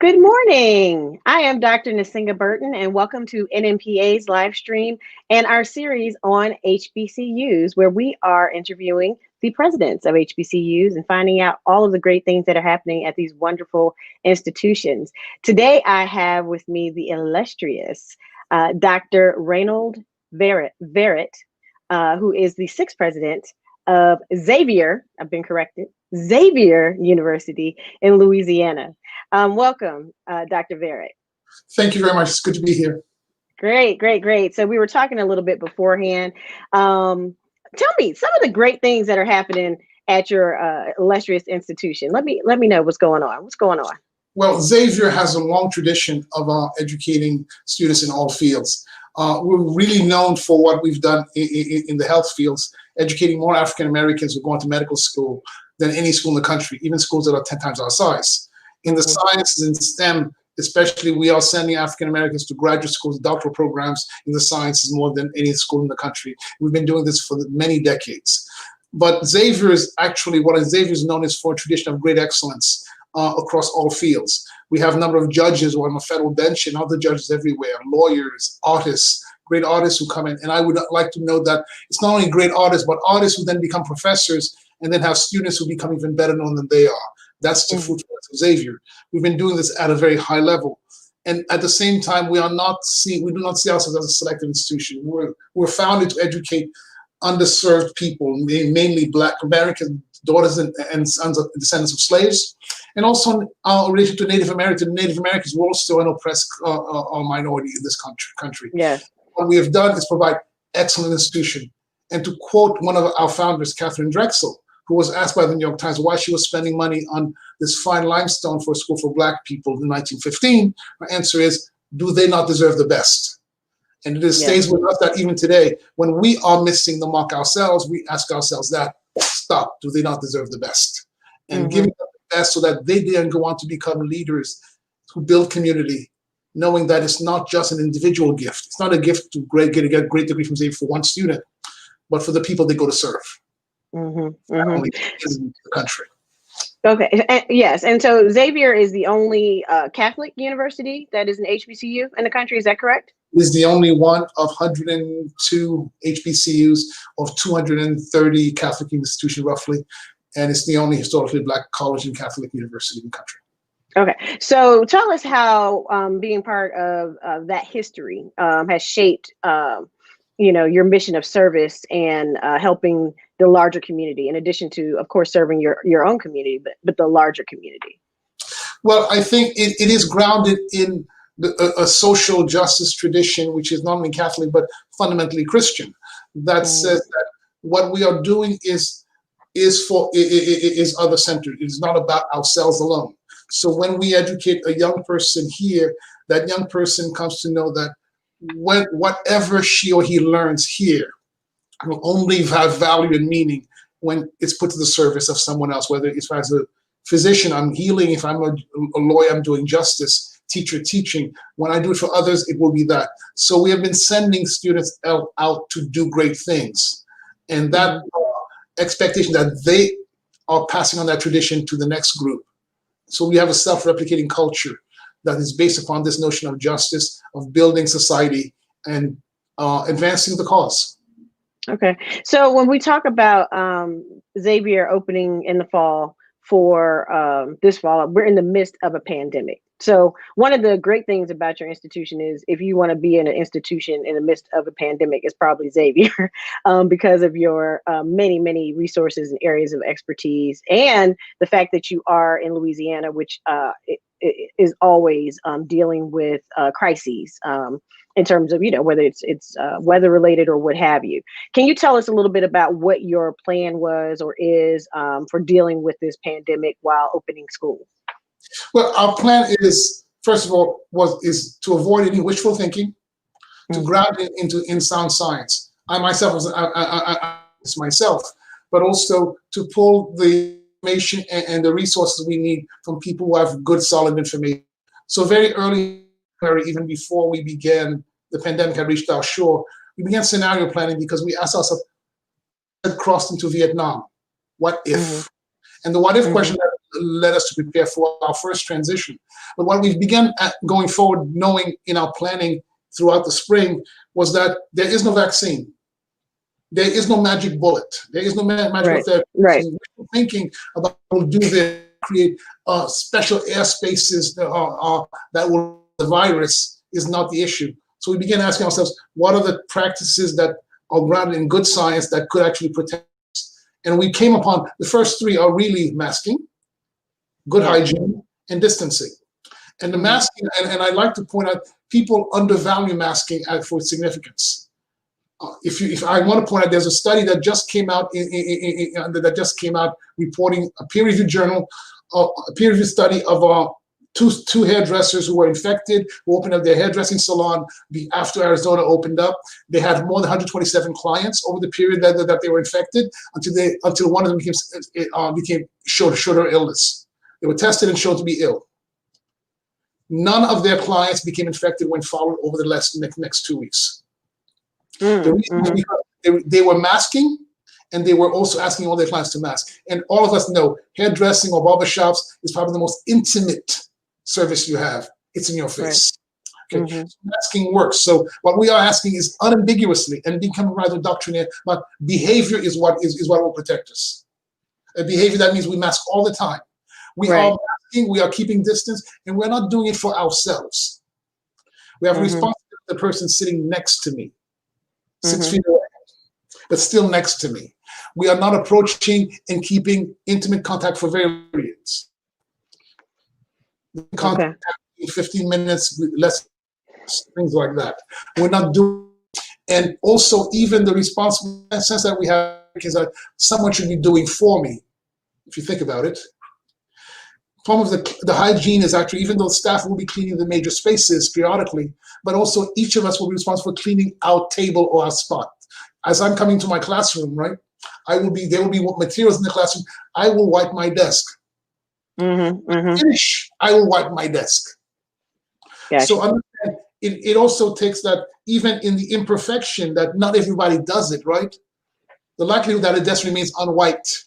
Good morning. I am Dr. Nasinga Burton, and welcome to NMPA's live stream and our series on HBCUs, where we are interviewing the presidents of HBCUs and finding out all of the great things that are happening at these wonderful institutions. Today, I have with me the illustrious Dr. Reynold Verret, who is the sixth president of Xavier, I've been corrected, Xavier University in Louisiana. Welcome, Dr. Verret. Thank you very much. It's good to be here. Great. So we were talking a little bit beforehand. Tell me some of the great things that are happening at your illustrious institution. Let me know what's going on. What's going on? Well, Xavier has a long tradition of educating students in all fields. We're really known for what we've done in the health fields, educating more African Americans who go into medical school than any school in the country, even schools that are 10 times our size. In the sciences and STEM, especially, we are sending African Americans to graduate schools, doctoral programs in the sciences more than any school in the country. We've been doing this for many decades. But Xavier is actually, what Xavier is known as for a tradition of great excellence across all fields. We have a number of judges who are on the federal bench and other judges everywhere, lawyers, artists, great artists who come in. And I would like to note that it's not only great artists, but artists who then become professors and then have students who become even better known than they are. That's the fruitfulness of Xavier. We've been doing this at a very high level. And at the same time, we do not see ourselves as a selective institution. We're founded to educate underserved people, mainly Black American daughters and sons of descendants of slaves, and also our relation to Native Americans. Native Americans were also an oppressed minority in this country. Yes. What we have done is provide excellent institution. And to quote one of our founders, Catherine Drexel, who was asked by the New York Times why she was spending money on this fine limestone for a school for Black people in 1915, her answer is, do they not deserve the best? And it stays with us that even today, when we are missing the mark ourselves, we ask ourselves that, stop, do they not deserve the best? And giving them the best so that they then go on to become leaders who build community, knowing that it's not just an individual gift. It's not a gift to get a great degree from Xavier for one student, but for the people they go to serve. Not only in the country. Okay. Yes. And so Xavier is the only Catholic university that is an HBCU in the country. Is that correct? It is the only one of 102 HBCUs of 230 Catholic institutions, roughly. And it's the only historically Black college and Catholic university in the country. Okay. So tell us how being part of that history has shaped your mission of service and helping the larger community, in addition to, of course, serving your own community, but the larger community. Well, I think it is grounded in a social justice tradition, which is not only Catholic, but fundamentally Christian, that says that what we are doing is other-centered. It is not about ourselves alone. So when we educate a young person here, that young person comes to know that whatever she or he learns here will only have value and meaning when it's put to the service of someone else, whether it's as a physician, I'm healing, if I'm a lawyer, I'm doing justice, teacher teaching. When I do it for others, it will be that. So we have been sending students out to do great things. And that expectation that they are passing on that tradition to the next group. So we have a self-replicating culture that is based upon this notion of justice, of building society, and advancing the cause. Okay. So when we talk about Xavier opening in the fall for this fall, we're in the midst of a pandemic. So one of the great things about your institution is if you want to be in an institution in the midst of a pandemic, it's probably Xavier because of your many resources and areas of expertise, and the fact that you are in Louisiana, which is always dealing with crises in terms of, whether it's weather related or what have you. Can you tell us a little bit about what your plan was or is for dealing with this pandemic while opening school? Well, our plan is, first of all, is to avoid any wishful thinking, to ground it in sound science. I myself was myself, but also to pull the information and the resources we need from people who have good, solid information. So very early, even before we began, the pandemic had reached our shore, we began scenario planning because we asked ourselves, had crossed into Vietnam, what if? And the what if question that led us to prepare for our first transition. But what we began going forward, knowing in our planning throughout the spring, was that there is no vaccine. There is no magic bullet. There is no magical therapy. Right. So we're thinking about what we'll do there, create special air spaces that will the virus is not the issue. So we began asking ourselves, what are the practices that are grounded in good science that could actually protect us? And we came upon the first three are really masking, good hygiene, and distancing. And the masking, and I like to point out, people undervalue masking for its significance. If I want to point out, there's a study that just came out reporting a peer-reviewed journal, a peer-reviewed study of two hairdressers who were infected, who opened up their hairdressing salon after Arizona opened up. They had more than 127 clients over the period that they were infected until one of them showed an illness. They were tested and showed to be ill. None of their clients became infected when followed over the next 2 weeks. The reason was because they were masking, and they were also asking all their clients to mask. And all of us know hairdressing or barbershops is probably the most intimate service you have. It's in your face. Right. Okay, so masking works. So what we are asking is unambiguously, and becoming rather doctrinaire, but behavior is what will protect us. A behavior that means we mask all the time. We are masking, we are keeping distance, and we're not doing it for ourselves. We have a responsibility to the person sitting next to me, 6 feet away, but still next to me. We are not approaching and keeping intimate contact for variants. Contact 15 minutes, less, things like that. We're not doing, and also even the responsible sense that we have is that someone should be doing for me, if you think about it. Form of the hygiene is actually, even though staff will be cleaning the major spaces periodically, but also each of us will be responsible for cleaning our table or our spot. As I'm coming to my classroom, right, there will be materials in the classroom. I will wipe my desk. Finish, I will wipe my desk. Gotcha. So understand, it also takes that even in the imperfection that not everybody does it, right? The likelihood that a desk remains unwiped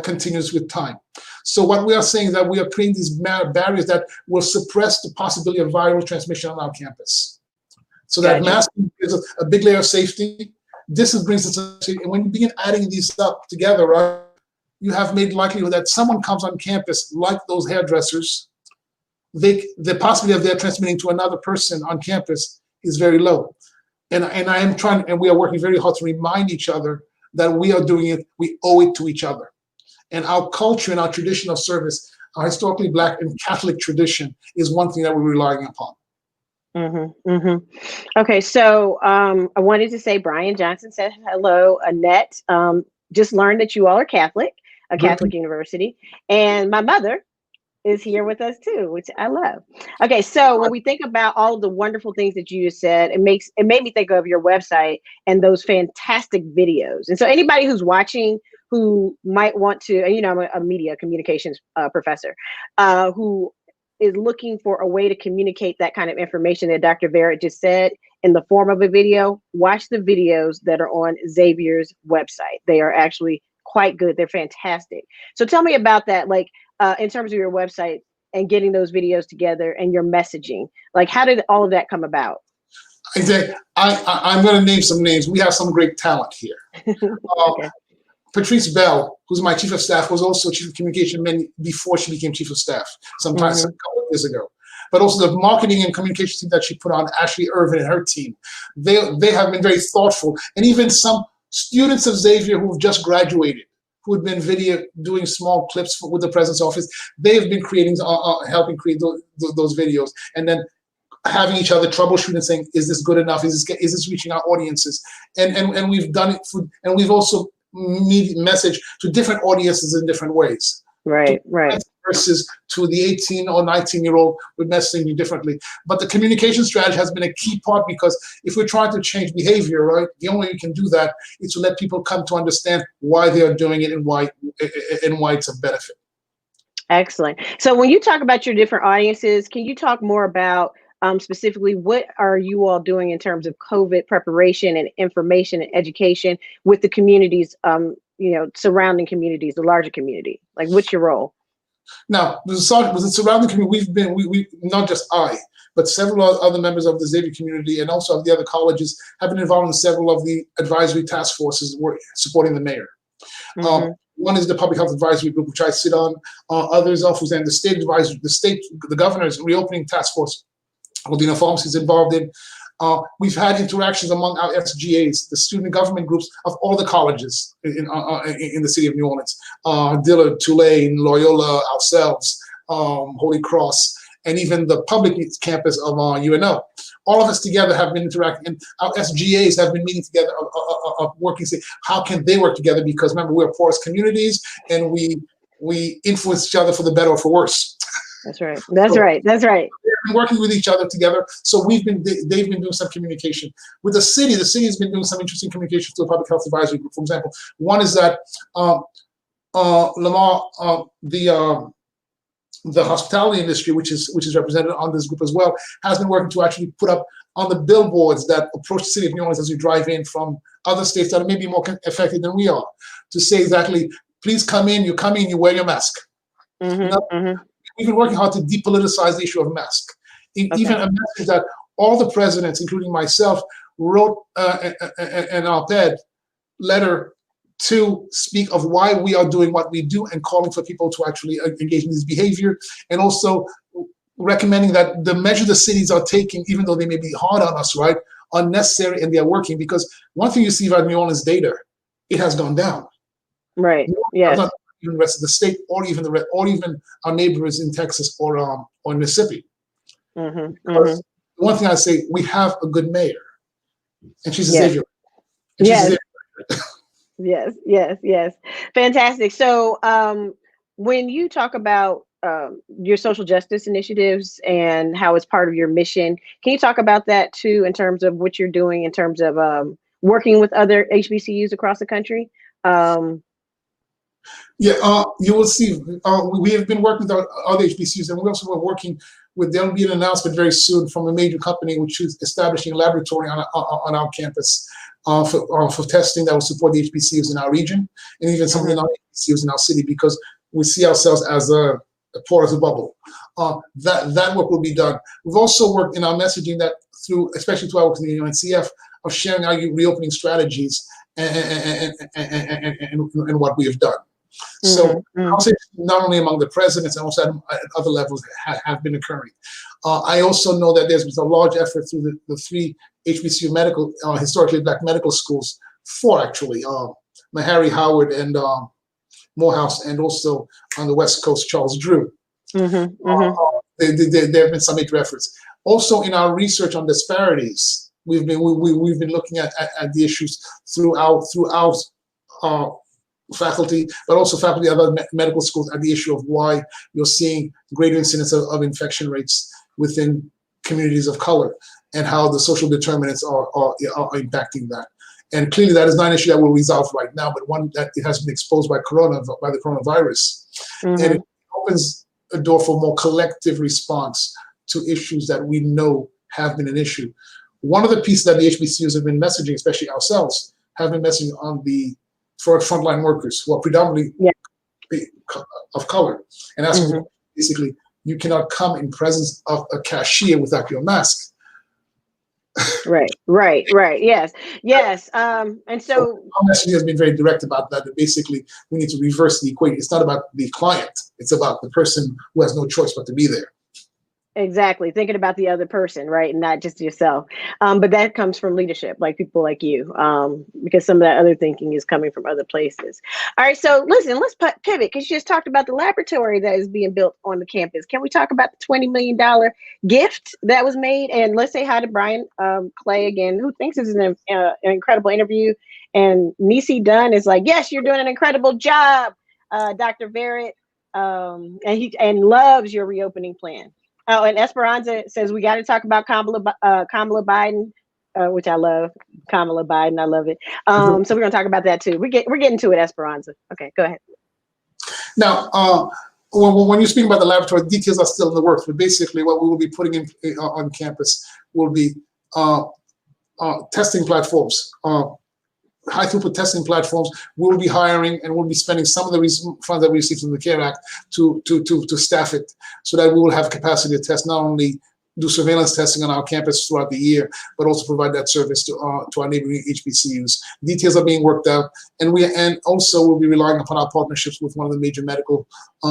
continues with time. So what we are saying is that we are creating these barriers that will suppress the possibility of viral transmission on our campus. So that masking gives us a big layer of safety. This brings us to safety. And when you begin adding these up together, right, you have made likelihood that someone comes on campus, like those hairdressers, the possibility of their transmitting to another person on campus is very low. And I am trying, and we are working very hard to remind each other that we are doing it, we owe it to each other. And our culture and our tradition of service, our historically Black and Catholic tradition, is one thing that we're relying upon. Okay, so I wanted to say Brian Johnson said hello. Annette just learned that you all are Catholic, a Catholic university, and my mother is here with us too, which I love. Okay, so when we think about all of the wonderful things that you just said, it made me think of your website and those fantastic videos. And so anybody who's watching who might want to, and I'm a media communications professor, who is looking for a way to communicate that kind of information that Dr. Verret just said in the form of a video, watch the videos that are on Xavier's website. They are actually quite good. They're fantastic. So tell me about that, like in terms of your website and getting those videos together and your messaging. Like, how did all of that come about? Exactly. I'm going to name some names. We have some great talent here. Okay. Patrice Bell, who's my chief of staff, was also chief of communication before she became chief of staff, sometimes a couple of years ago. But also the marketing and communication team that she put on, Ashley Irvin and her team, they have been very thoughtful. And even some students of Xavier who've just graduated, who had been doing small clips with the president's office, they have been helping create those videos, and then having each other troubleshoot and saying, is this good enough? Is this reaching our audiences? And we've done it and we've also message to different audiences in different ways. Right. Versus to the 18 or 19-year-old, we're messaging differently. But the communication strategy has been a key part, because if we're trying to change behavior, right, the only way you can do that is to let people come to understand why they are doing it and why it's a benefit. Excellent. So when you talk about your different audiences, can you talk more about specifically what are you all doing in terms of COVID preparation and information and education with the communities surrounding communities, the larger community? Like, what's your role? Now, with the surrounding community, we not just I, but several other members of the Xavier community and also of the other colleges have been involved in several of the advisory task forces supporting the mayor. One is the Public Health Advisory Group, which I sit on. Others are, for example, the governor's reopening task force, Aldina Pharmacy is involved in. We've had interactions among our SGAs, the student government groups of all the colleges in the city of New Orleans, Dillard, Tulane, Loyola, ourselves, Holy Cross, and even the public campus of UNO. All of us together have been interacting, and our SGAs have been meeting together, working, say, how can they work together? Because remember, we're porous communities, and we influence each other for the better or for worse. That's right. That's right. That's right. They've been working with each other together. So they've been doing some communication with the city. The city has been doing some interesting communication to the Public Health Advisory Group. For example, one is that Lamar, the hospitality industry, which is represented on this group as well, has been working to actually put up on the billboards that approach the city of New Orleans as you drive in from other states that are maybe more affected than we are, to say exactly, please come in, you wear your mask. We've been working hard to depoliticize the issue of mask. Even a message that all the presidents, including myself, wrote an op-ed letter to speak of why we are doing what we do and calling for people to actually engage in this behavior, and also recommending that the measures the cities are taking, even though they may be hard on us, right, are necessary and they are working. Because one thing you see about New Orleans data, it has gone down. Right. Yeah. Even the rest of the state, or even our neighbors in Texas or Mississippi. Because the one thing I say, we have a good mayor, and she's a Xavier. Yes. Yes. Fantastic. So when you talk about your social justice initiatives and how it's part of your mission, can you talk about that too, in terms of what you're doing in terms of working with other HBCUs across the country? You will see. We have been working with other HBCUs, and we also were working with. There will be an announcement very soon from a major company which is establishing a laboratory on our campus for testing that will support the HBCUs in our region, and even some of the non-HBCUs in our city, because we see ourselves as a porous bubble. That work will be done. We've also worked in our messaging that especially through our work in the UNCF, of sharing our reopening strategies and what we have done. So conversations not only among the presidents and also at other levels have been occurring. I also know that there's been a large effort through the three HBCU historically black medical schools, four actually, Meharry, Howard, and Morehouse, and also on the West Coast, Charles Drew. There have been some major efforts. Also in our research on disparities, we've been looking at the issues throughout faculty, but also faculty of other medical schools, at the issue of why you're seeing greater incidence of infection rates within communities of color, and how the social determinants are impacting that. And clearly that is not an issue that will resolve right now, but one that it has been exposed by the coronavirus. And it opens a door for more collective response to issues that we know have been an issue. One of the pieces that the HBCUs have been messaging, especially ourselves, have been messaging for frontline workers who are predominantly of color, and asking basically, you cannot come in presence of a cashier without your mask. Right. Yes. And so our messaging has been very direct about that. That basically, we need to reverse the equation. It's not about the client; it's about the person who has no choice but to be there. Exactly. Thinking about the other person, right? And not just yourself. But that comes from leadership, like people like you, because some of that other thinking is coming from other places. All right. So listen, let's pivot, because you just talked about the laboratory that is being built on the campus. Can we talk about the $20 million gift that was made? And let's say hi to Brian Clay again, who thinks this is an incredible interview. And Nisi Dunn is like, yes, you're doing an incredible job, Dr. Verret, and loves your reopening plan. Oh, and Esperanza says we got to talk about Kamala Biden, which I love. Kamala Biden, I love it. So we're going to talk about that too. We're getting to it, Esperanza. Okay, go ahead. Now, when you speak about the laboratory, details are still in the works, but basically what we will be putting in on campus will be testing platforms high throughput testing platforms, we'll be hiring and we'll be spending some of the funds that we received from the CARE Act to staff it, so that we will have capacity to test, not only do surveillance testing on our campus throughout the year, but also provide that service to our neighboring HBCUs. Details are being worked out, and also we'll be relying upon our partnerships with one of the major medical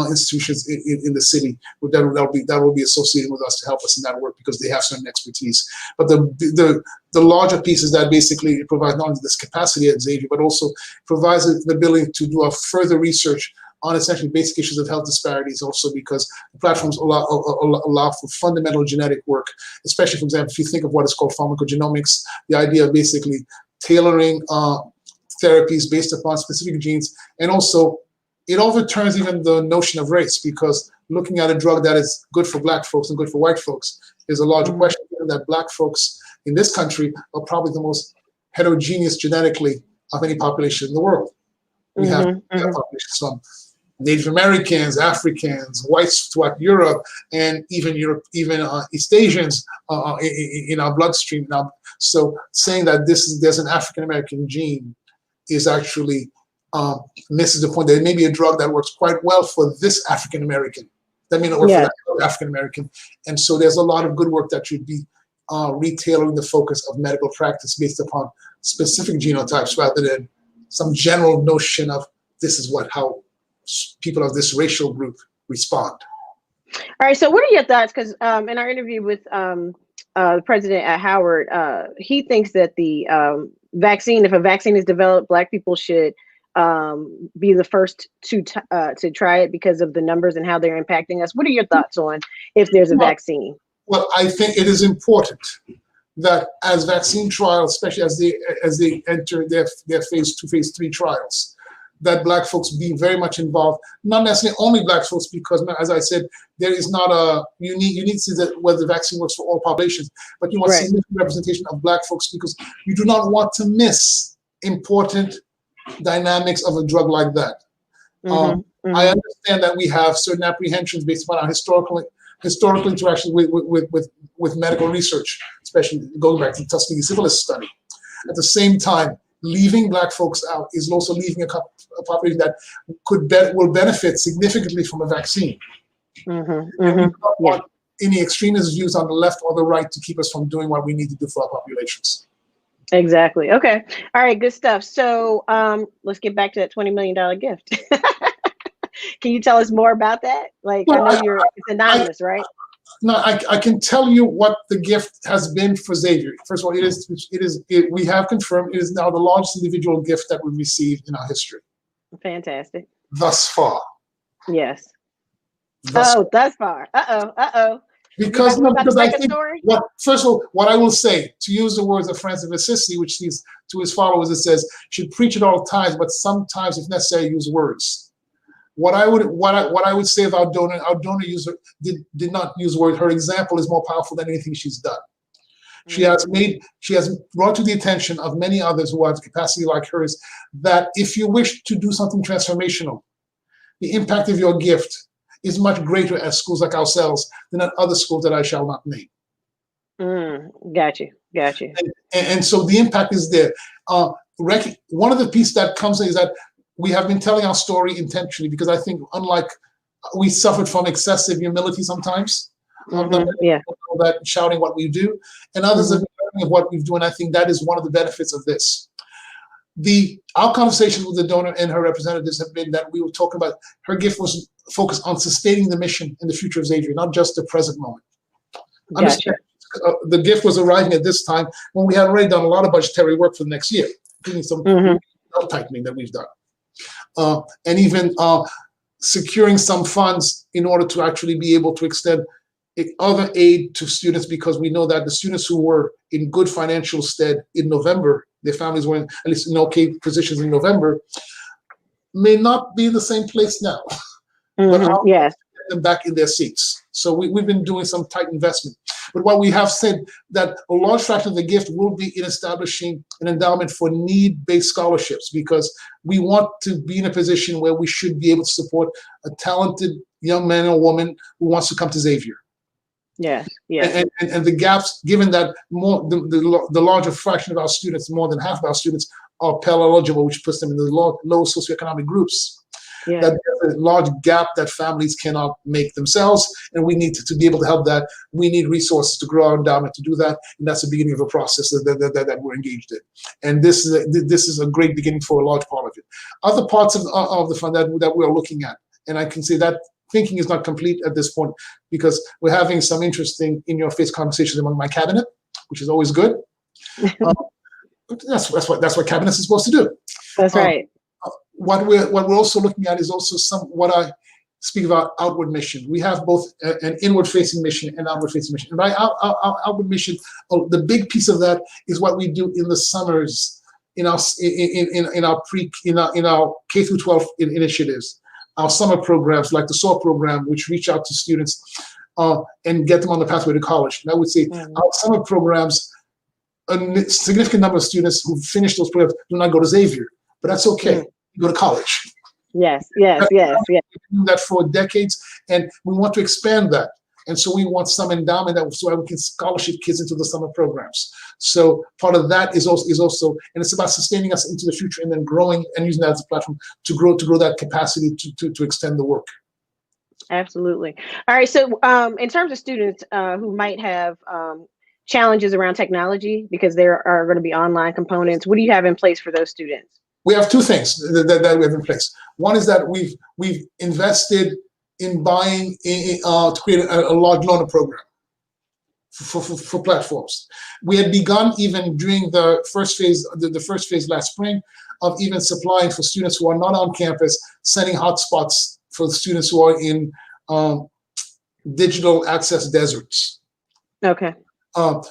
institutions in the city. That will be associated with us to help us in that work, because they have certain expertise. But the larger piece is that basically it provides not only this capacity at Xavier, but also provides the ability to do a further research on essentially basic issues of health disparities, also because the platforms allow for fundamental genetic work, especially, for example, if you think of what is called pharmacogenomics, the idea of basically tailoring therapies based upon specific genes. And also, it overturns even the notion of race, because looking at a drug that is good for Black folks and good for white folks is a larger question, given that Black folks in this country are probably the most heterogeneous genetically of any population in the world. We have populations from Native Americans, Africans, whites throughout Europe, and even East Asians in our bloodstream now. So saying that there's an African American gene is actually misses the point. There may be a drug that works quite well for this African American. That may not work for that other African American. And so there's a lot of good work that should be retailoring the focus of medical practice based upon specific genotypes, rather than some general notion of this is how people of this racial group respond. All right. So what are your thoughts? Because in our interview with the president at Howard, he thinks that the vaccine, if a vaccine is developed, Black people should be the first to try it because of the numbers and how they're impacting us. What are your thoughts on if there's a vaccine? Well, I think it is important that as vaccine trials, especially as they enter their phase 2, phase 3 trials, that Black folks be very much involved. Not necessarily only Black folks, because as I said, there is not you need to see that whether the vaccine works for all populations, but you want significant representation of Black folks, because you do not want to miss important dynamics of a drug like that. I understand that we have certain apprehensions based upon our historical interaction with medical research, especially going back to the Tuskegee syphilis study. At the same time, leaving Black folks out is also leaving a population that will benefit significantly from a vaccine. And we don't want any extremist views on the left or the right to keep us from doing what we need to do for our populations. Exactly. Okay. All right. Good stuff. So let's get back to that $20 million gift. Can you tell us more about that? Like, well, I know it's anonymous, right? No, I can tell you what the gift has been for Xavier. First of all, we have confirmed it is now the largest individual gift that we've received in our history. Fantastic. Thus far. Yes. Thus far. Because I think, first of all, what I will say, to use the words of Francis of Assisi, which he's to his followers, it says, should preach at all times, but sometimes, if necessary, use words. What I would say of our donor did not use words. Her example is more powerful than anything she's done. She has brought to the attention of many others who have capacity like hers that if you wish to do something transformational, the impact of your gift is much greater at schools like ourselves than at other schools that I shall not name. Got you. And so the impact is there. One of the pieces that comes in is that we have been telling our story intentionally, because I think, unlike we suffered from excessive humility sometimes, that shouting what we do, and others have been learning of what we do, and I think that is one of the benefits of this. Our conversations with the donor and her representatives have been that we were talking about her gift was focused on sustaining the mission in the future of Xavier, not just the present moment. Gotcha. The gift was arriving at this time when we had already done a lot of budgetary work for the next year, including some tightening that we've done. And even securing some funds in order to actually be able to extend other aid to students, because we know that the students who were in good financial stead in November, their families were in at least in okay positions in November, may not be in the same place now. But get them back in their seats. So we've been doing some tight investment. But what we have said that a large fraction of the gift will be in establishing an endowment for need-based scholarships, because we want to be in a position where we should be able to support a talented young man or woman who wants to come to Xavier. Yes. And the gaps, given that the larger fraction of our students, more than half of our students, are Pell eligible, which puts them in the low socioeconomic groups. Yeah. That there's a large gap that families cannot make themselves, and we need to be able to help that. We need resources to grow our endowment to do that, and that's the beginning of a process that we're engaged in. And this is a great beginning for a large part of it. Other parts of the fund that we're looking at, and I can say that thinking is not complete at this point because we're having some interesting in-your-face conversations among my cabinet, which is always good. That's what cabinets is supposed to do. That's right. What we're also looking at is also what I speak about outward mission. We have both an inward-facing mission and outward-facing mission. And by outward mission, the big piece of that is what we do in the summers in our K through 12 initiatives, our summer programs like the SOAR program, which reach out to students and get them on the pathway to college. And I would say our summer programs, a significant number of students who finish those programs do not go to Xavier, but that's okay. Go to college. Yes. We've been doing that for decades, and we want to expand that. And so we want some endowment so we can scholarship kids into the summer programs. So part of that is also, and it's about sustaining us into the future and then growing and using that as a platform to grow that capacity to extend the work. Absolutely. All right. So in terms of students who might have challenges around technology because there are going to be online components, what do you have in place for those students? We have two things that we have in place. One is that we've invested in buying to create a large loaner program for platforms. We had begun even during the first phase last spring of even supplying for students who are not on campus, sending hotspots for the students who are in digital access deserts. Okay.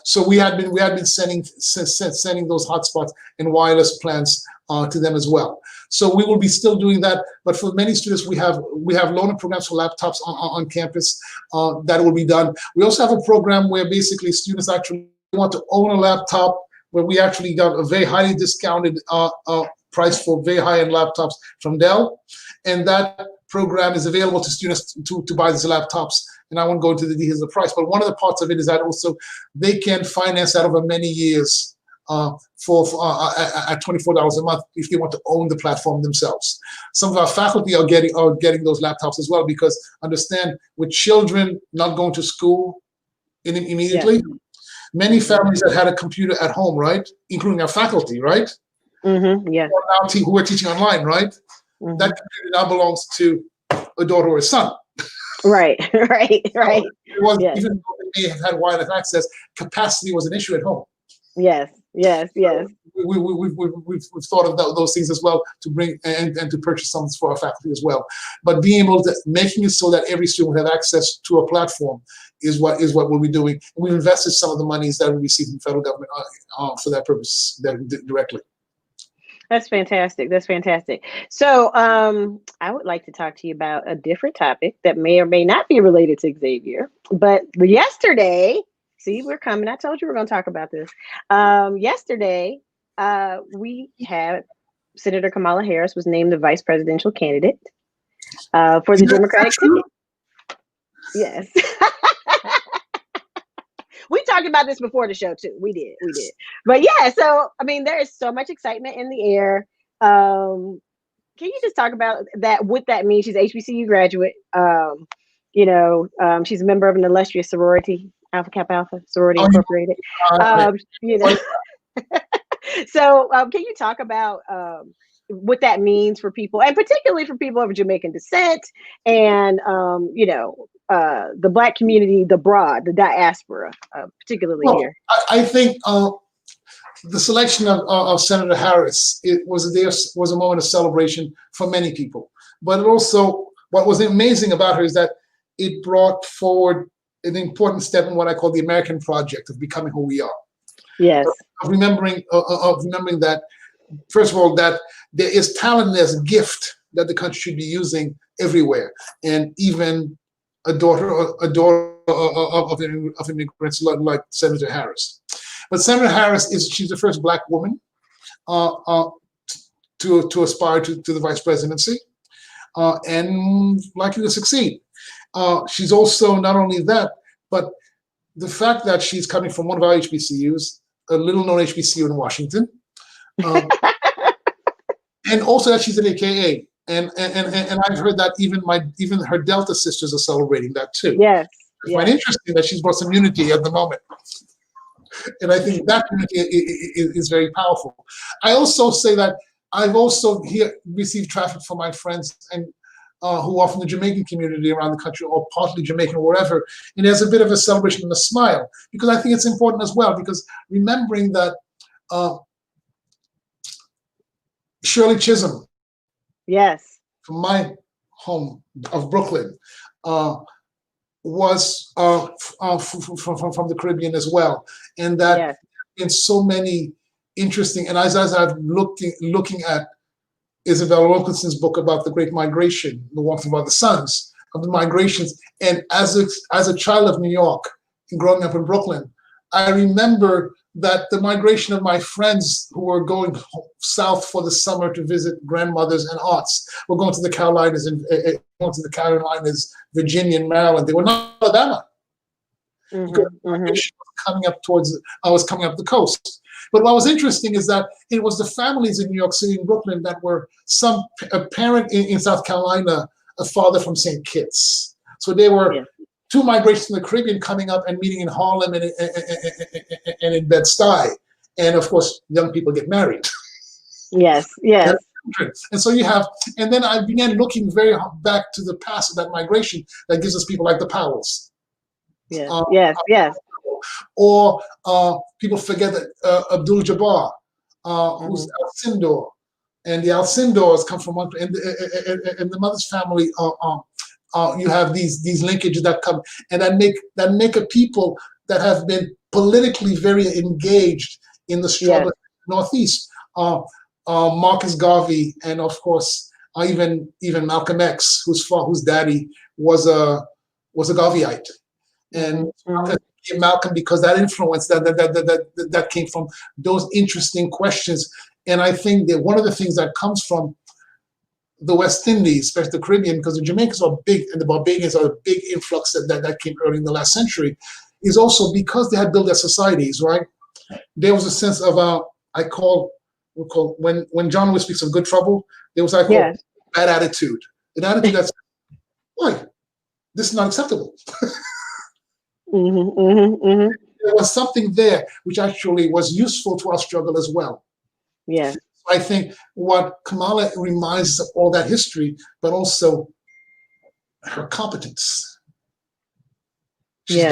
So we had been sending those hotspots and wireless plans to them as well. So we will be still doing that, but for many students, we have loaner programs for laptops on campus that will be done. We also have a program where basically students actually want to own a laptop, where we actually got a very highly discounted price for very high-end laptops from Dell, and that program is available to students to buy these laptops. And I won't go into the details of the price, but one of the parts of it is that also they can finance that over many years at $24 a month if they want to own the platform themselves. Some of our faculty are getting those laptops as well, because understand, with children not going to school immediately, many families that had a computer at home, right, including our faculty, right, who are teaching online, right, that computer now belongs to a daughter or a son. Right. So it was, even though they may have had wireless access, capacity was an issue at home. Yes. We've thought of those things as well to bring and to purchase some for our faculty as well. But being able to making it so that every student will have access to a platform is what we'll be doing. And we've invested some of the monies that we receive from the federal government for that purpose directly. That's fantastic. So I would like to talk to you about a different topic that may or may not be related to Xavier. But yesterday, see, we're coming. I told you we're going to talk about this. Yesterday, we had Senator Kamala Harris was named the vice presidential candidate for the Democratic ticket. Yes. We talked about this before the show too. We did. But yeah, so I mean, there is so much excitement in the air. Can you just talk about that? What that means? She's an HBCU graduate. She's a member of an illustrious sorority, Alpha Kappa Alpha Sorority Incorporated. So can you talk about what that means for people, and particularly for people of Jamaican descent, and the Black community, the diaspora, particularly here? I think the selection of Senator Harris, was a moment of celebration for many people. But also, what was amazing about her is that it brought forward an important step in what I call the American project of becoming who we are. Yes. Of remembering that, first of all, that there is talent, there's a gift that the country should be using everywhere, and even a daughter of immigrants like Senator Harris. But Senator Harris she's the first Black woman to aspire to the vice presidency, and likely to succeed. She's also not only that, but the fact that she's coming from one of our HBCUs, a little known HBCU in Washington. and also that she's an AKA. And I've heard that even her Delta sisters are celebrating that too. Yes. I find interesting that she's brought some unity at the moment. And I think that unity is very powerful. I also say that I've also received traffic from my friends and who are from the Jamaican community around the country, or partly Jamaican or wherever, and there's a bit of a celebration and a smile, because I think it's important as well, because remembering that Shirley Chisholm, yes, from my home of Brooklyn, was from the Caribbean as well, and that in so many interesting, and as I've looking at Isabel Wilkinson's book about the Great Migration, the one about the sons of the migrations, and as a child of New York and growing up in Brooklyn, I remember that the migration of my friends who were going south for the summer to visit grandmothers and aunts were going to the Carolinas and Virginia and Maryland. They were not Alabama. Because I was coming up the coast. But what was interesting is that it was the families in New York City and Brooklyn that were a parent in South Carolina, a father from St. Kitts. So they were two migrations from the Caribbean coming up and meeting in Harlem and in Bed-Stuy. And of course, young people get married. Yes. And so you have, and then I began looking very back to the past of that migration that gives us people like the Powells. Yes. Or people forget that Abdul-Jabbar, who's Alcindor, and the Alcindors come from one, and the mother's family. You have these linkages that come and that make a people that have been politically very engaged in the struggle in the Northeast. Marcus Garvey, and of course even Malcolm X, whose daddy was a Garveyite. And Malcolm, because that influence that came from those interesting questions. And I think that one of the things that comes from the West Indies, especially the Caribbean, because the Jamaicans are big and the Barbadians are a big influx that came early in the last century, is also because they had built their societies, right? There was a sense of when John Lewis speaks of good trouble, there was bad attitude. An attitude that's this is not acceptable. There was something there which actually was useful to our struggle as well. Yeah. I think what Kamala reminds us of all that history, but also her competence. She's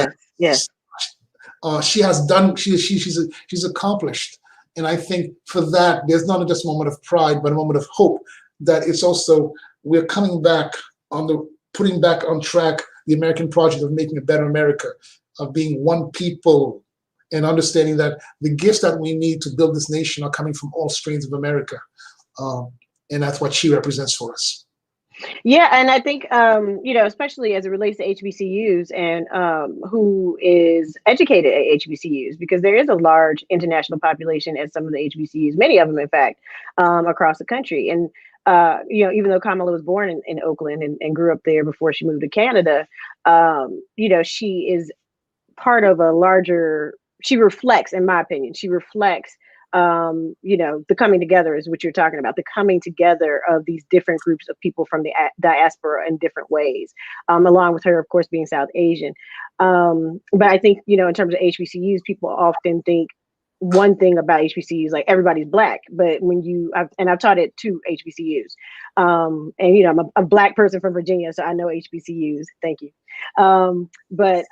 accomplished. And I think for that, there's not just a moment of pride, but a moment of hope that it's also, we're coming back putting back on track the American project of making a better America, of being one people, and understanding that the gifts that we need to build this nation are coming from all strains of America. And that's what she represents for us. Yeah, and I think, especially as it relates to HBCUs and who is educated at HBCUs, because there is a large international population at some of the HBCUs, many of them, in fact, across the country. And, even though Kamala was born in Oakland and grew up there before she moved to Canada, she is part of a larger, she reflects, in my opinion, the coming together is what you're talking about, the coming together of these different groups of people from the diaspora in different ways, along with her, of course, being South Asian. But I think, in terms of HBCUs, people often think one thing about HBCUs, like everybody's Black, but I've taught at 2 HBCUs, and I'm a Black person from Virginia, so I know HBCUs. Thank you. But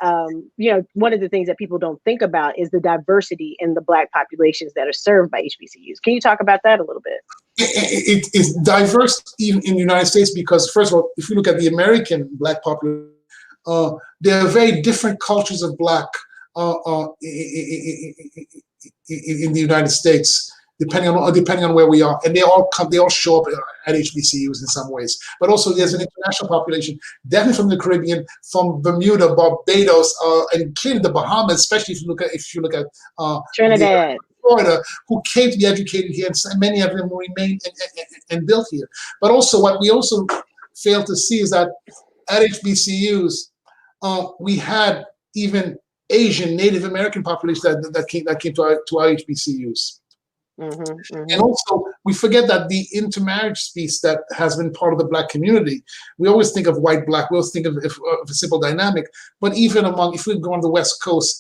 one of the things that people don't think about is the diversity in the Black populations that are served by HBCUs. Can you talk about that a little bit? It is diverse even in the United States because, first of all, if you look at the American Black population, there are very different cultures of Black in the United States, depending on where we are, and they all show up at HBCUs in some ways. But also, there's an international population, definitely from the Caribbean, from Bermuda, Barbados, and clearly the Bahamas, especially if you look at Trinidad, Florida, who came to be educated here, and many of them remain and built here. But also, what we also fail to see is that at HBCUs, we had even Asian, Native American population that came to our HBCUs. And also we forget that the intermarriage piece that has been part of the Black community, we always think of white, Black, we always think of a simple dynamic, but even among, if we go on the West Coast,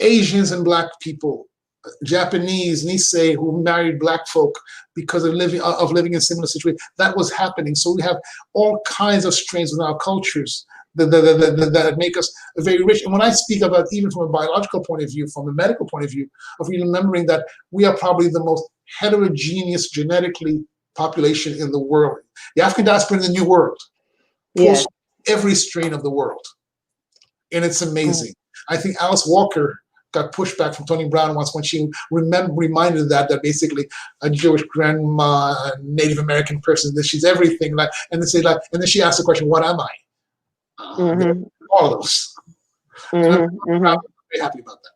Asians and Black people, Japanese, Nisei, who married Black folk because of living in similar situations, that was happening. So we have all kinds of strains within our cultures that make us very rich. And when I speak about, even from a biological point of view, from a medical point of view, of remembering that we are probably the most heterogeneous genetically population in the world. The African diaspora in the New World pulls every strain of the world. And it's amazing. I think Alice Walker got pushback from Tony Brown once when she reminded that basically a Jewish grandma, a Native American person, that she's everything. Like, and then she asked the question, "What am I?" All of those. I'm very happy about that.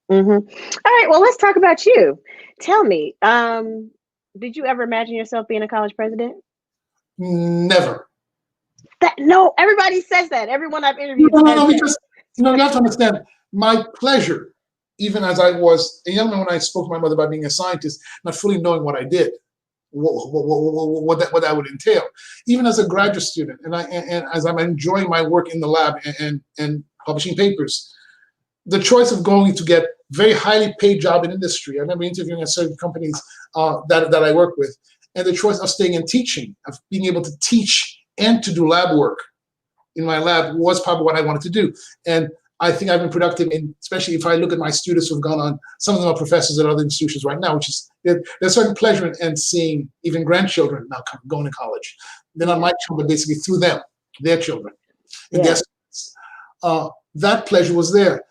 All right. Well, let's talk about you. Tell me, did you ever imagine yourself being a college president? Never. No, everybody says that. Everyone I've interviewed. No, because you have to understand. My pleasure, even as I was a young man when I spoke to my mother about being a scientist, not fully knowing what I did, what that would entail. Even as a graduate student, and as I'm enjoying my work in the lab and publishing papers, the choice of going to get very highly paid job in industry. I remember interviewing at certain companies that I work with, and the choice of staying in teaching, of being able to teach and to do lab work in my lab was probably what I wanted to do. And I think I've been productive in, especially if I look at my students who've gone on, some of them are professors at other institutions right now, which is, there's a certain pleasure in seeing even grandchildren now going to college. They're not my children, but basically through them, their children. And their students. That pleasure was there.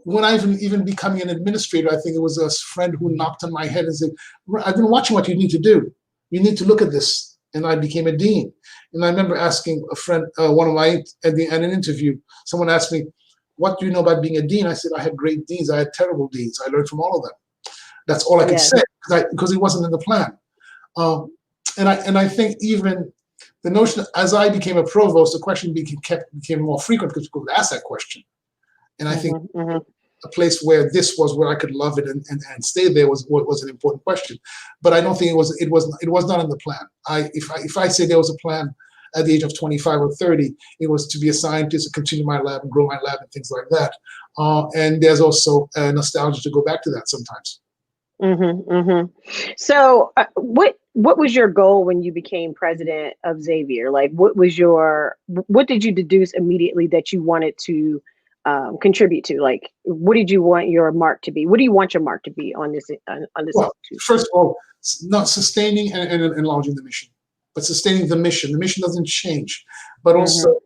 When I even becoming an administrator, I think it was a friend who knocked on my head and said, "I've been watching what you need to do. You need to look at this." And I became a dean. And I remember asking a friend, at an interview, someone asked me, "What do you know about being a dean?" I said, "I had great deans. I had terrible deans. I learned from all of them." That's all I could say because it wasn't in the plan. And I think even the notion, as I became a provost, the question became more frequent because people would ask that question. And I think a place where this was where I could love it and stay there was an important question. But I don't think it was not in the plan. If I say there was a plan at the age of 25 or 30, it was to be a scientist, to continue my lab and grow my lab and things like that. And there's also a nostalgia to go back to that sometimes. So what was your goal when you became president of Xavier? Like, what did you deduce immediately that you wanted to contribute to? Like, what did you want your mark to be? What do you want your mark to be on this institution? First of all, not sustaining and enlarging the mission, but sustaining the mission. The mission doesn't change, but also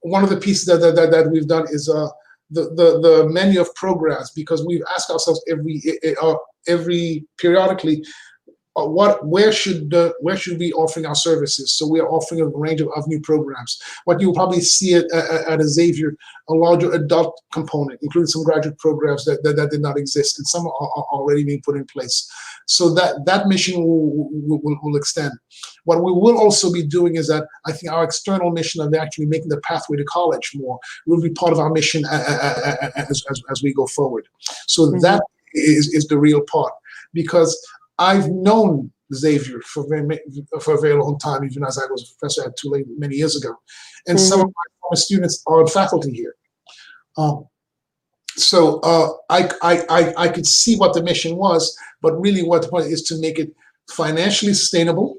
one of the pieces that we've done is the menu of programs, because we've asked ourselves every periodically, where should we offering our services? So we are offering a range of new programs. What you'll probably see at a Xavier, a larger adult component, including some graduate programs that did not exist, and some are already being put in place. So that mission will extend. What we will also be doing is that I think our external mission of actually making the pathway to college more will be part of our mission as we go forward. So that is the real part, because I've known Xavier for a very long time, even as I was a professor at Tulane many years ago. And some of my former students are on faculty here. So I could see what the mission was, but really what the point is to make it financially sustainable,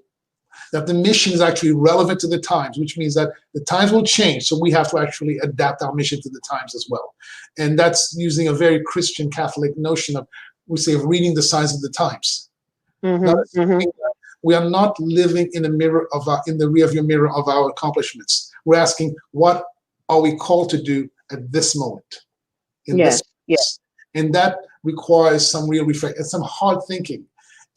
that the mission is actually relevant to the times, which means that the times will change. So we have to actually adapt our mission to the times as well. And that's using a very Christian Catholic notion of, we say, of reading the signs of the times. We are not living in the rearview mirror of our accomplishments. We're asking, what are we called to do at this moment? And that requires some real reflection and some hard thinking.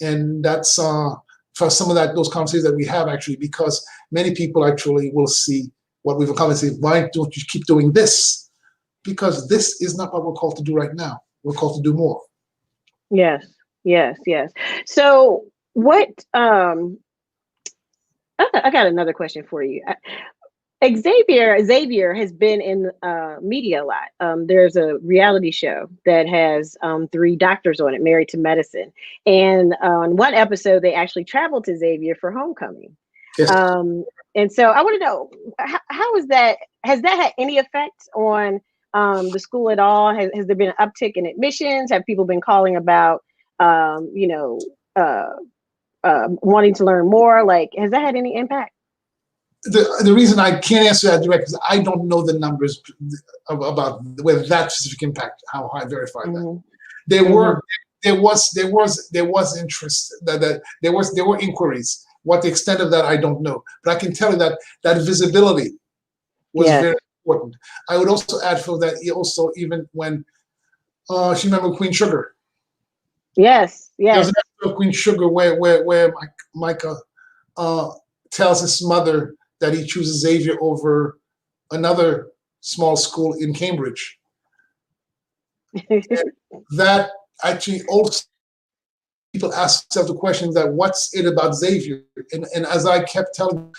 And that's for some of those conversations that we have, actually, because many people actually will see what we've accomplished and say, why don't you keep doing this? Because this is not what we're called to do right now. We're called to do more. Yes. So what, I got another question for you. Xavier has been in media a lot. There's a reality show that has three doctors on it, married to medicine. And on one episode, they actually traveled to Xavier for homecoming. Yes. And so I want to know, how is that? Has that had any effect on the school at all? Has there been an uptick in admissions? Have people been calling about, wanting to learn more? Like, has that had any impact? The reason I can't answer that directly is I don't know the numbers about whether that specific impact, how I verified that. There was interest, that there were inquiries. What the extent of that, I don't know. But I can tell you that visibility was very important. I would also add for that also, even when you remember Queen Sugar. Yes. There was an episode of Queen Sugar where Micah tells his mother that he chooses Xavier over another small school in Cambridge. That actually also, people ask themselves the question that what's it about Xavier? And as I kept telling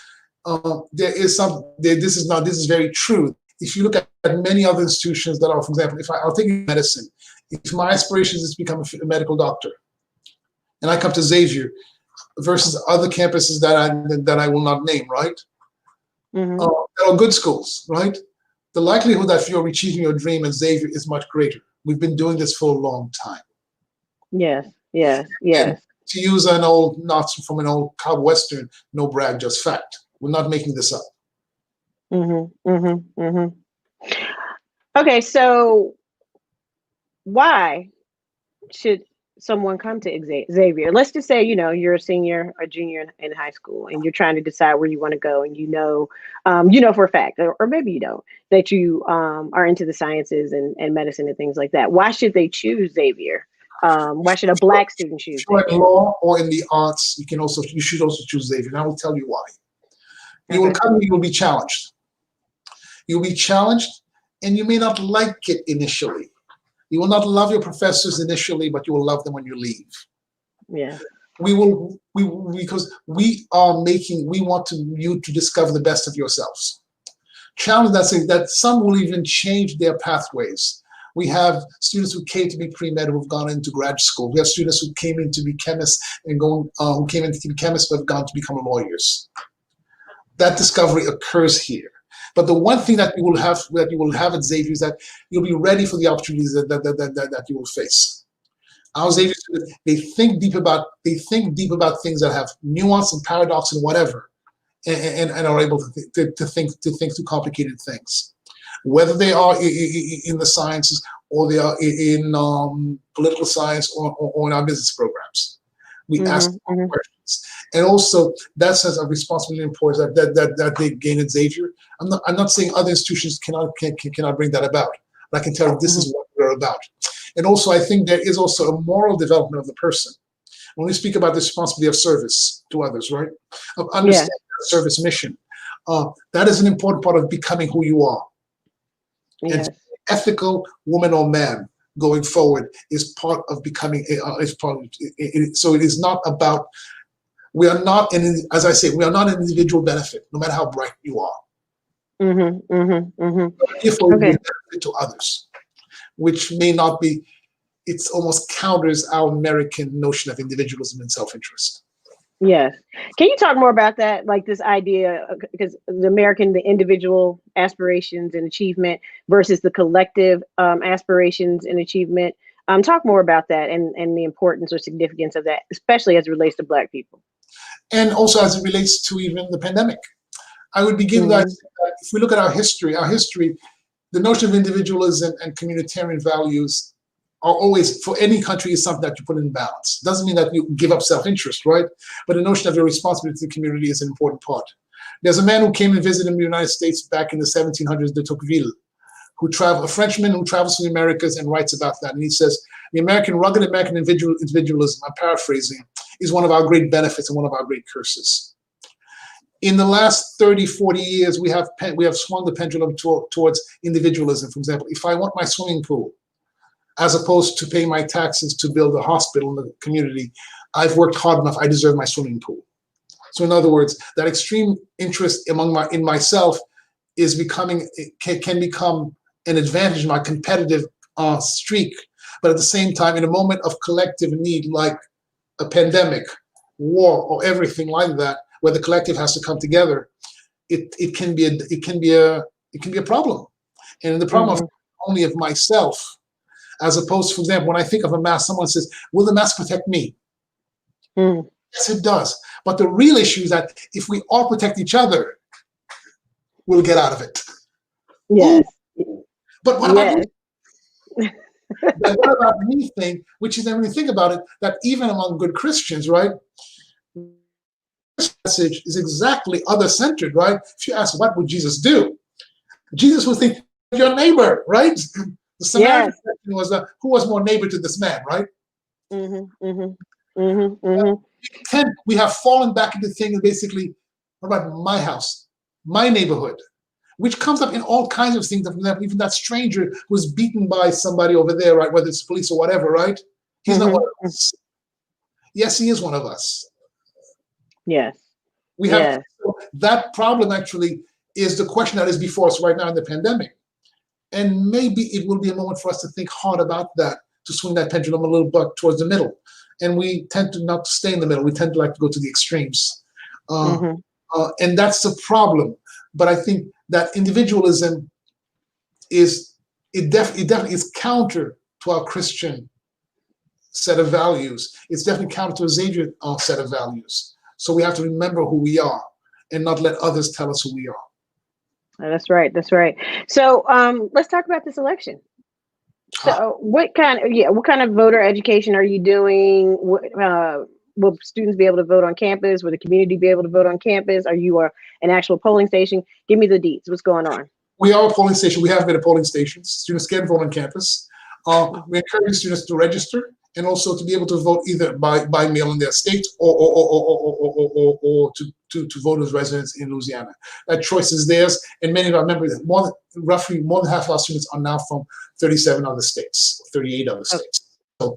this is very true. If you look at many other institutions that are, for example, I'll take medicine. If my aspiration is to become a medical doctor, and I come to Xavier versus other campuses that I will not name, right? That are good schools, right? The likelihood that you're achieving your dream at Xavier is much greater. We've been doing this for a long time. Yes. And to use not from an old cow western, no brag, just fact. We're not making this up. Okay, so why should someone come to Xavier? Let's just say, you're a senior or junior in high school and you're trying to decide where you want to go, and for a fact, or maybe you don't, that you are into the sciences and medicine and things like that. Why should they choose Xavier? Why should a Black student choose Xavier? In law or in the arts, you should also choose Xavier, and I will tell you why. You will come, you will be challenged. You'll be challenged, and you may not like it initially. You will not love your professors initially, but you will love them when you leave. Yeah. Because we want you to discover the best of yourselves. Challenge that some will even change their pathways. We have students who came to be pre-med who have gone into grad school. We have students who came in to be chemists and who came in to be chemists but have gone to become lawyers. That discovery occurs here. But the one thing that you will have at Xavier is that you'll be ready for the opportunities that you will face. Our Xavier students, they think deep about things that have nuance and paradox and whatever, and are able to think through complicated things. Whether they are in the sciences or they are in political science or in our business programs. We ask questions. And also that sense of responsibility and importance that they gain at Xavier. I'm not saying other institutions cannot bring that about, but I can tell you this is what we're about. And also I think there is also a moral development of the person. When we speak about the responsibility of service to others, right? Of understanding the service mission. That is an important part of becoming who you are. Yes. And ethical woman or man going forward is part of becoming so it is not about, we are not an individual benefit, no matter how bright you are. Therefore, we benefit to others, which may not be, it almost counters our American notion of individualism and self-interest. Yes. Can you talk more about that? Like this idea, because the individual aspirations and achievement versus the collective aspirations and achievement. Talk more about that and the importance or significance of that, especially as it relates to Black people. And also as it relates to even the pandemic. I would begin that if we look at our history, the notion of individualism and communitarian values are always, for any country, is something that you put in balance. Doesn't mean that you give up self-interest, right? But the notion of your responsibility to the community is an important part. There's a man who came and visited in the United States back in the 1700s, de Tocqueville, a Frenchman who travels to the Americas and writes about that. And he says, rugged American individualism, I'm paraphrasing, is one of our great benefits and one of our great curses. In the last 30, 40 years, we have swung the pendulum towards individualism. For example, if I want my swimming pool, as opposed to paying my taxes to build a hospital in the community, I've worked hard enough, I deserve my swimming pool. So in other words, that extreme interest in myself is becoming, can become an advantage, my competitive streak. But at the same time, in a moment of collective need, like a pandemic, war, or everything like that, where the collective has to come together, it can be a problem. And the problem of only of myself, as opposed to, for example, when I think of a mask, someone says, will the mask protect me? Yes, it does. But the real issue is that if we all protect each other, we'll get out of it. Yes. But what about me? The what about me thing, which is, when you think about it, that even among good Christians, right, this message is exactly other-centered, right? If you ask, what would Jesus do? Jesus would think, your neighbor, right? The Samaritan question was, who was more neighbor to this man, right? We have fallen back into thinking basically, what about my house, my neighborhood, which comes up in all kinds of things. Even that stranger who's beaten by somebody over there, right? Whether it's police or whatever, right? He's not one of us. Yes, he is one of us. Yes. We have that problem. Actually, is the question that is before us right now in the pandemic, and maybe it will be a moment for us to think hard about that, to swing that pendulum a little bit towards the middle. And we tend to not stay in the middle. We tend to like to go to the extremes. And that's the problem. But I think that individualism is, it definitely is counter to our Christian set of values. It's definitely counter to a Xavier set of values. So we have to remember who we are and not let others tell us who we are. That's right. That's right. So let's talk about this election. So what kind of voter education are you doing? Will students be able to vote on campus? Will the community be able to vote on campus? Are you an actual polling station? Give me the deets. What's going on? We are a polling station. We have been a polling station. Students can vote on campus. We encourage students to register and also to be able to vote either by mail in their state or to vote as residents in Louisiana. That choice is theirs, and many of our members, roughly more than half of our students are now from 37 other states, 38 other states. So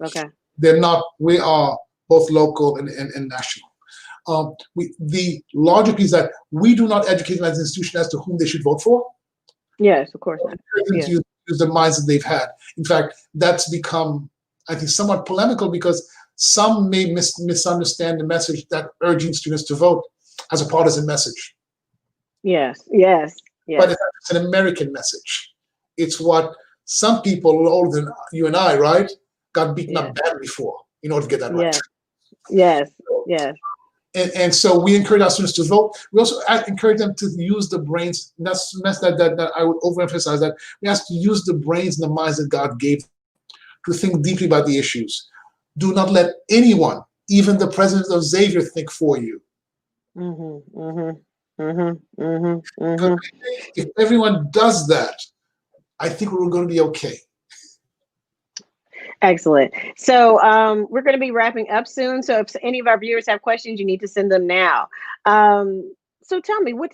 they're not. We are both local and national. The logic is that we do not educate them as an institution as to whom they should vote for. Yes, of course. To use the minds that they've had. In fact, that's become, I think, somewhat polemical because some may misunderstand the message that urging students to vote as a partisan message. Yes. But it's an American message. It's what some people older than you and I, right, got beaten up badly for in order to get that right. Yes. And so we encourage our students to vote. We also encourage them to use the brains. And that's that I would overemphasize, that we ask to use the brains and the minds that God gave them to think deeply about the issues. Do not let anyone, even the president of Xavier, think for you. If everyone does that, I think we're going to be okay. Excellent. So we're going to be wrapping up soon. So if any of our viewers have questions, you need to send them now. So tell me, where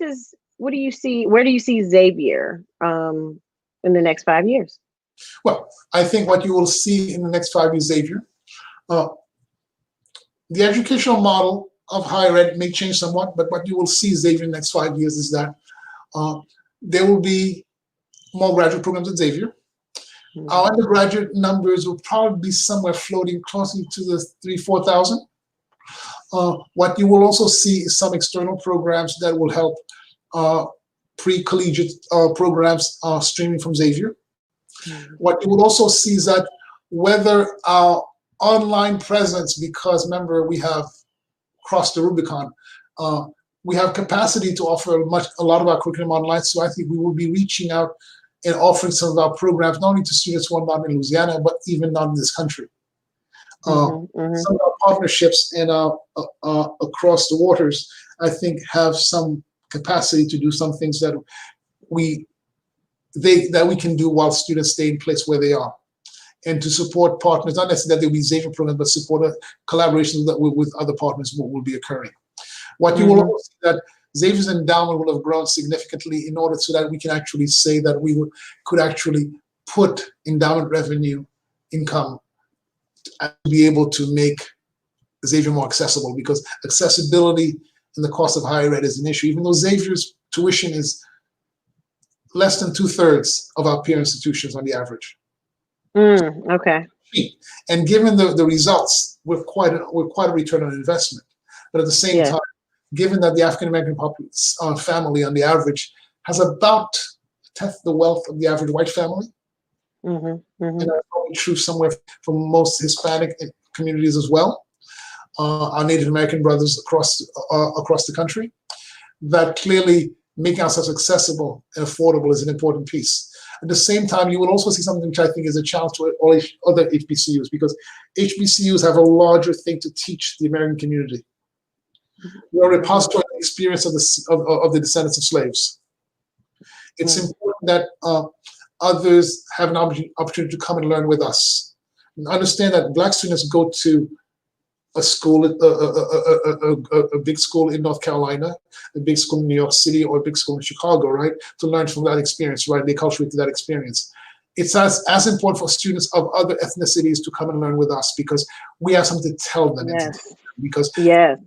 do you see Xavier in the next 5 years? Well, I think what you will see in the next 5 years, Xavier, the educational model of higher ed may change somewhat, but what you will see, Xavier, in the next 5 years is that there will be more graduate programs at Xavier. Our undergraduate numbers will probably be somewhere floating closely to the 3,000-4,000. What you will also see is some external programs that will help pre-collegiate programs streaming from Xavier. What you will also see is that whether our online presence, because remember we have crossed the Rubicon, we have capacity to offer a lot of our curriculum online, so I think we will be reaching out and offering some of our programs, not only to students who are not in Louisiana, but even not in this country. Some of our partnerships and across the waters, I think, have some capacity to do some things that we can do while students stay in place where they are, and to support partners, not necessarily that there will be Xavier programs, but support collaborations that with other partners will be occurring. What you will also see that Xavier's endowment will have grown significantly in order so that we can actually say that we could actually put endowment revenue income to be able to make Xavier more accessible, because accessibility and the cost of higher ed is an issue. Even though Xavier's tuition is less than 2/3 of our peer institutions on the average. Okay. And given the results, we're quite a return on investment. But at the same time, given that the African American family on the average has about a tenth the wealth of the average white family, and that's probably true somewhere for most Hispanic communities as well, our Native American brothers across the country, that clearly making ourselves accessible and affordable is an important piece. At the same time, you will also see something which I think is a challenge to all other HBCUs, because HBCUs have a larger thing to teach the American community. We are a repository of the experience of the descendants of slaves. It's important that others have an opportunity to come and learn with us. And understand that Black students go to a school, a big school in North Carolina, a big school in New York City, or a big school in Chicago, right? To learn from that experience, right? They cultivate that experience. It's as important for students of other ethnicities to come and learn with us, because we have something to tell them. Because we're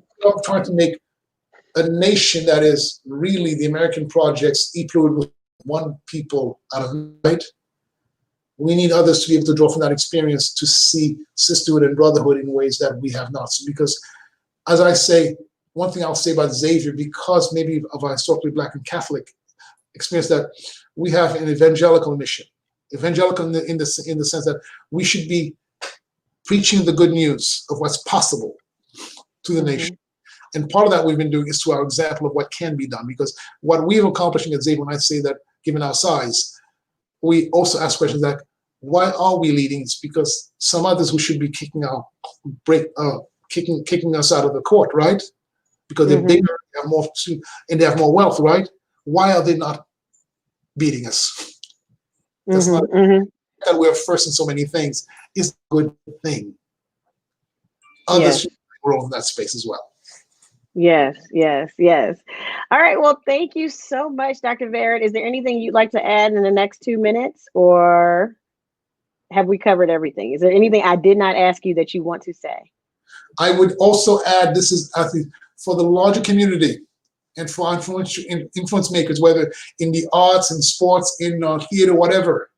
trying to make a nation that is really the American project's e-fluid with one people out of right. We need others to be able to draw from that experience to see sisterhood and brotherhood in ways that we have not. So because, as I say, one thing I'll say about Xavier, because maybe of our historically Black and Catholic experience, that we have an evangelical mission. Evangelical in the sense that we should be preaching the good news of what's possible to the nation. And part of that we've been doing is to our example of what can be done. Because what we've accomplished at Xavier, when I say that, given our size, we also ask questions like, why are we leading? It's because some others who should be kicking us out of the court, right? Because they're bigger, they have more, and they have more wealth, right? Why are they not beating us? That's not that we're first in so many things. Is a good thing. Others should grow in that space as well. Yes. All right. Well, thank you so much, Dr. Verret. Is there anything you'd like to add in the next 2 minutes, or have we covered everything? Is there anything I did not ask you that you want to say? I would also add, this is, I think, for the larger community and for influence makers, whether in the arts and sports, in theater, whatever.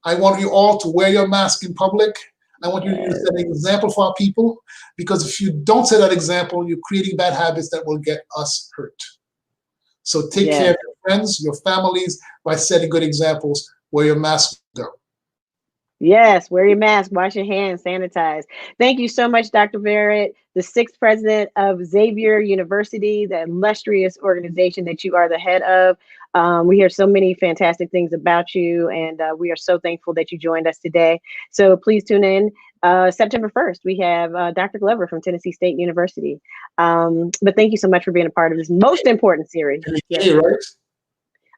I want you all to wear your mask in public. I want you to set an example for our people, because if you don't set that example, you're creating bad habits that will get us hurt. So take care of your friends, your families, by setting good examples. Wear your mask. Go. Yes, wear your mask, wash your hands, sanitize. Thank you so much, Dr. Verret, the 6th president of Xavier University, the illustrious organization that you are the head of. We hear so many fantastic things about you, and we are so thankful that you joined us today. So please tune in. September 1st, we have Dr. Glover from Tennessee State University. But thank you so much for being a part of this most important series. Yes. Right?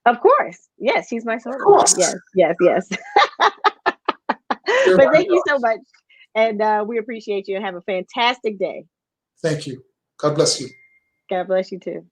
Of course. Yes, she's my soror. Yes. But thank you so much. And we appreciate you, and have a fantastic day. Thank you. God bless you. God bless you too.